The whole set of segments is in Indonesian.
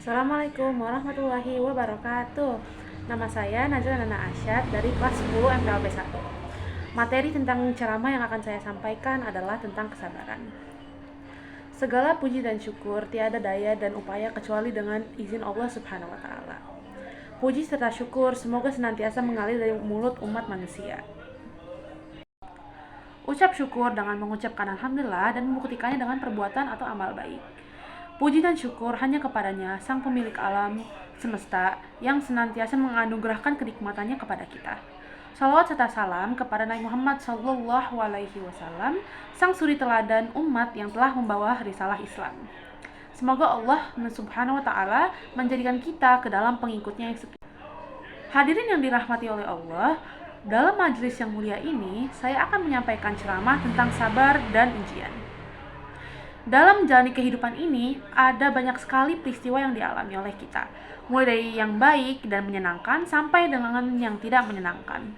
Assalamualaikum warahmatullahi wabarakatuh. Nama saya Najla Nana Asyad dari kelas 10 MPLB 1. Materi tentang ceramah yang akan saya sampaikan adalah tentang kesabaran. Segala puji dan syukur tiada daya dan upaya kecuali dengan izin Allah Subhanahu wa taala. Puji serta syukur semoga senantiasa mengalir dari mulut umat manusia. Ucap syukur dengan mengucapkan alhamdulillah dan membuktikannya dengan perbuatan atau amal baik. Puji dan syukur hanya kepadanya, sang pemilik alam semesta, yang senantiasa menganugerahkan kenikmatannya kepada kita. Salawat serta salam kepada Nabi Muhammad SAW, sang suri teladan umat yang telah membawa risalah Islam. Semoga Allah Subhanahu wa taala menjadikan kita ke dalam pengikutnya yang setia. Hadirin yang dirahmati oleh Allah, dalam majelis yang mulia ini, saya akan menyampaikan ceramah tentang sabar dan ujian. Dalam menjalani kehidupan ini, ada banyak sekali peristiwa yang dialami oleh kita, mulai dari yang baik dan menyenangkan sampai dengan yang tidak menyenangkan.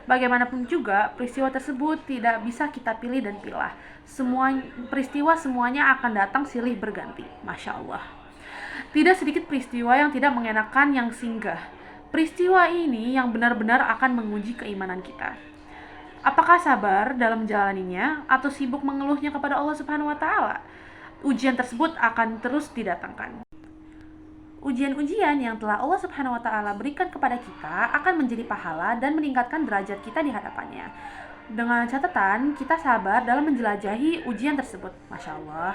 Bagaimanapun juga, peristiwa tersebut tidak bisa kita pilih dan pilah. Peristiwa semuanya akan datang silih berganti, Masya Allah. Tidak sedikit peristiwa yang tidak mengenakan yang singgah. Peristiwa ini yang benar-benar akan menguji keimanan kita. Apakah sabar dalam menjalaninya atau sibuk mengeluhnya kepada Allah Subhanahu wa taala? Ujian tersebut akan terus didatangkan. Ujian-ujian yang telah Allah Subhanahu wa taala berikan kepada kita akan menjadi pahala dan meningkatkan derajat kita di hadapannya. Dengan catatan kita sabar dalam menjelajahi ujian tersebut. Masya Allah.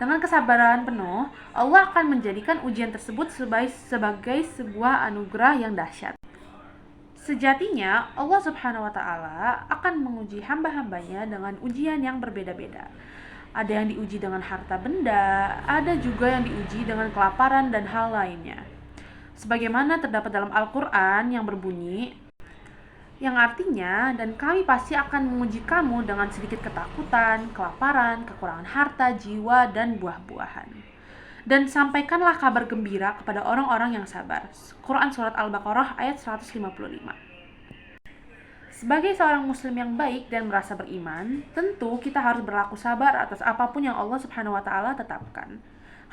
Dengan kesabaran penuh, Allah akan menjadikan ujian tersebut sebagai sebuah anugerah yang dahsyat. Sejatinya, Allah Subhanahu wa taala akan menguji hamba-hambanya dengan ujian yang berbeda-beda. Ada yang diuji dengan harta benda, ada juga yang diuji dengan kelaparan dan hal lainnya. Sebagaimana terdapat dalam Al-Qur'an yang berbunyi, yang artinya, dan kami pasti akan menguji kamu dengan sedikit ketakutan, kelaparan, kekurangan harta, jiwa, dan buah-buahan. Dan sampaikanlah kabar gembira kepada orang-orang yang sabar. Quran Surat Al-Baqarah ayat 155. Sebagai seorang muslim yang baik dan merasa beriman, tentu kita harus berlaku sabar atas apapun yang Allah Subhanahu wa taala tetapkan.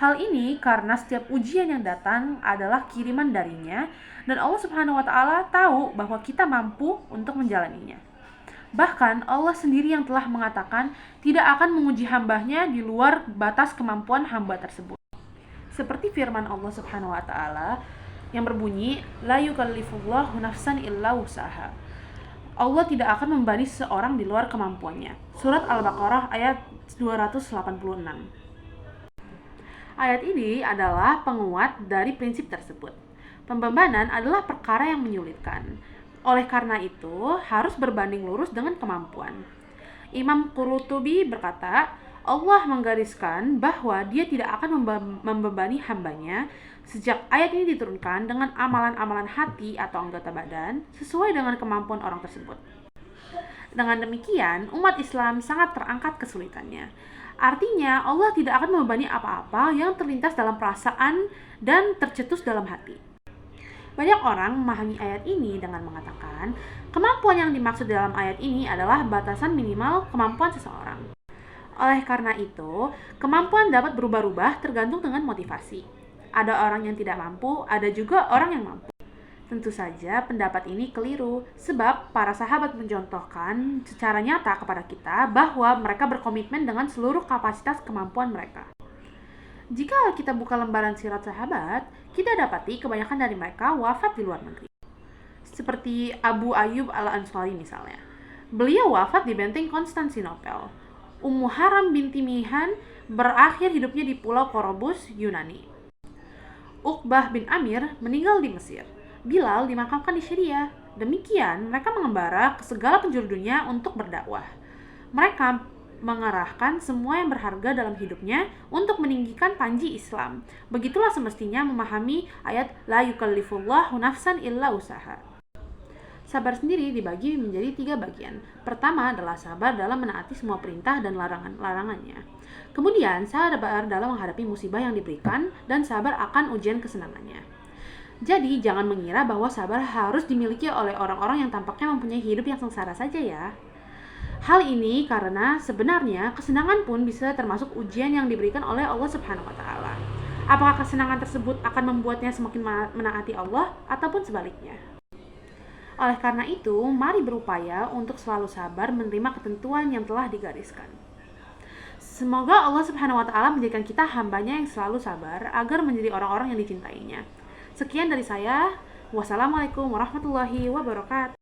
Hal ini karena setiap ujian yang datang adalah kiriman darinya, dan Allah Subhanahu wa taala tahu bahwa kita mampu untuk menjalaninya. Bahkan Allah sendiri yang telah mengatakan tidak akan menguji hambanya di luar batas kemampuan hamba tersebut. Seperti firman Allah Subhanahu wa taala yang berbunyi, la yukallifullahu nafsan illa wusaha. Allah tidak akan membebani seorang di luar kemampuannya. Surat Al-Baqarah ayat 286. Ayat ini adalah penguat dari prinsip tersebut. Pembebanan adalah perkara yang menyulitkan. Oleh karena itu, harus berbanding lurus dengan kemampuan. Imam Qurtubi berkata, Allah menggariskan bahwa dia tidak akan membebani hambanya sejak ayat ini diturunkan dengan amalan-amalan hati atau anggota badan sesuai dengan kemampuan orang tersebut. Dengan demikian, umat Islam sangat terangkat kesulitannya. Artinya, Allah tidak akan membebani apa-apa yang terlintas dalam perasaan dan tercetus dalam hati. Banyak orang memahami ayat ini dengan mengatakan, kemampuan yang dimaksud dalam ayat ini adalah batasan minimal kemampuan seseorang. Oleh karena itu, kemampuan dapat berubah-ubah tergantung dengan motivasi. Ada orang yang tidak mampu, ada juga orang yang mampu. Tentu saja pendapat ini keliru, sebab para sahabat mencontohkan secara nyata kepada kita bahwa mereka berkomitmen dengan seluruh kapasitas kemampuan mereka. Jika kita buka lembaran sirat sahabat, kita dapati kebanyakan dari mereka wafat di luar negeri. Seperti Abu Ayyub al-Ansari misalnya. Beliau wafat di benteng Konstantinopel. Ummu Haram binti Mihan berakhir hidupnya di Pulau Korobus, Yunani. Uqbah bin Amir meninggal di Mesir. Bilal dimakamkan di Syria. Demikian, mereka mengembara ke segala penjuru dunia untuk berdakwah. Mereka mengarahkan semua yang berharga dalam hidupnya untuk meninggikan panji Islam. Begitulah semestinya memahami ayat la yukallifullahu nafsan illa usaha. Sabar sendiri dibagi menjadi 3 bagian. Pertama adalah sabar dalam menaati semua perintah dan larangannya. Kemudian sabar dalam menghadapi musibah yang diberikan dan sabar akan ujian kesenangannya. Jadi jangan mengira bahwa sabar harus dimiliki oleh orang-orang yang tampaknya mempunyai hidup yang sengsara saja ya. Hal ini karena sebenarnya kesenangan pun bisa termasuk ujian yang diberikan oleh Allah Subhanahu wa taala. Apakah kesenangan tersebut akan membuatnya semakin menaati Allah ataupun sebaliknya? Oleh karena itu, mari berupaya untuk selalu sabar menerima ketentuan yang telah digariskan. Semoga Allah Subhanahu wa taala menjadikan kita hambanya yang selalu sabar agar menjadi orang-orang yang dicintainya. Sekian dari saya. Wassalamualaikum warahmatullahi wabarakatuh.